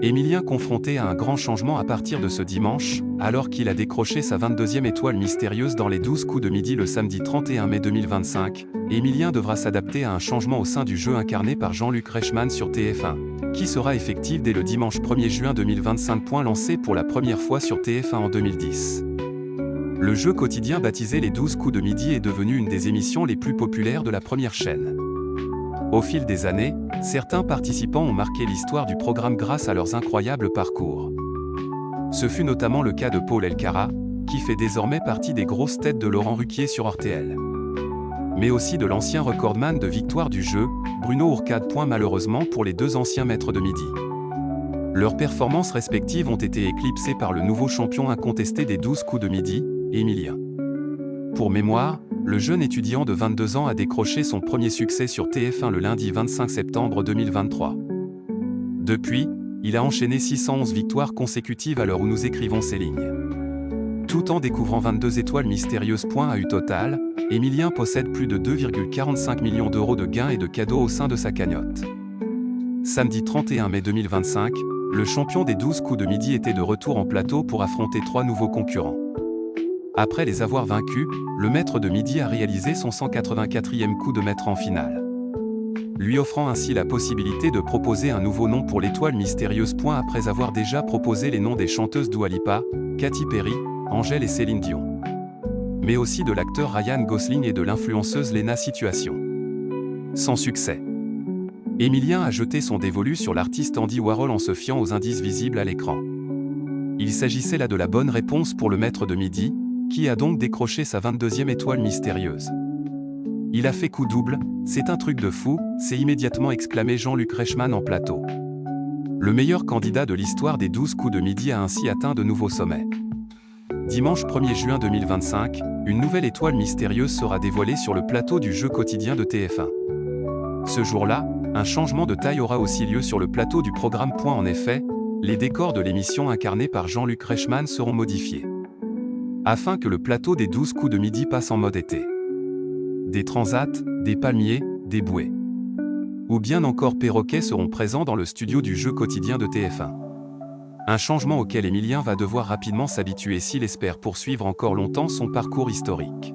Émilien confronté à un grand changement à partir de ce dimanche, alors qu'il a décroché sa 22e étoile mystérieuse dans les 12 coups de midi le samedi 31 mai 2025, Émilien devra s'adapter à un changement au sein du jeu incarné par Jean-Luc Reichmann sur TF1, qui sera effectif dès le dimanche 1er juin 2025. Lancé pour la première fois sur TF1 en 2010. Le jeu quotidien baptisé les 12 coups de midi est devenu une des émissions les plus populaires de la première chaîne. Au fil des années, certains participants ont marqué l'histoire du programme grâce à leurs incroyables parcours. Ce fut notamment le cas de Paul Elkarat, qui fait désormais partie des grosses têtes de Laurent Ruquier sur RTL. Mais aussi de l'ancien recordman de victoire du jeu, Bruno Ourcade. Malheureusement pour les deux anciens maîtres de midi. Leurs performances respectives ont été éclipsées par le nouveau champion incontesté des 12 coups de midi, Émilien. Pour mémoire, le jeune étudiant de 22 ans a décroché son premier succès sur TF1 le lundi 25 septembre 2023. Depuis, il a enchaîné 611 victoires consécutives à l'heure où nous écrivons ces lignes. Tout en découvrant 22 étoiles mystérieuses. À U total, Émilien possède plus de 2,45 millions d'euros de gains et de cadeaux au sein de sa cagnotte. Samedi 31 mai 2025, le champion des 12 coups de midi était de retour en plateau pour affronter 3 nouveaux concurrents. Après les avoir vaincus, le maître de midi a réalisé son 184e coup de maître en finale, lui offrant ainsi la possibilité de proposer un nouveau nom pour l'étoile mystérieuse. Après avoir déjà proposé les noms des chanteuses Dua Lipa, Katy Perry, Angèle et Céline Dion, mais aussi de l'acteur Ryan Gosling et de l'influenceuse Lena Situation. Sans succès, Émilien a jeté son dévolu sur l'artiste Andy Warhol en se fiant aux indices visibles à l'écran. Il s'agissait là de la bonne réponse pour le maître de midi, qui a donc décroché sa 22e étoile mystérieuse. Il a fait coup double, c'est un truc de fou, s'est immédiatement exclamé Jean-Luc Reichmann en plateau. Le meilleur candidat de l'histoire des 12 coups de midi a ainsi atteint de nouveaux sommets. Dimanche 1er juin 2025, une nouvelle étoile mystérieuse sera dévoilée sur le plateau du jeu quotidien de TF1. Ce jour-là, un changement de taille aura aussi lieu sur le plateau du programme. En effet, les décors de l'émission incarnée par Jean-Luc Reichmann seront modifiés, afin que le plateau des 12 coups de midi passe en mode été. Des transats, des palmiers, des bouées, ou bien encore perroquets seront présents dans le studio du jeu quotidien de TF1. Un changement auquel Émilien va devoir rapidement s'habituer s'il espère poursuivre encore longtemps son parcours historique.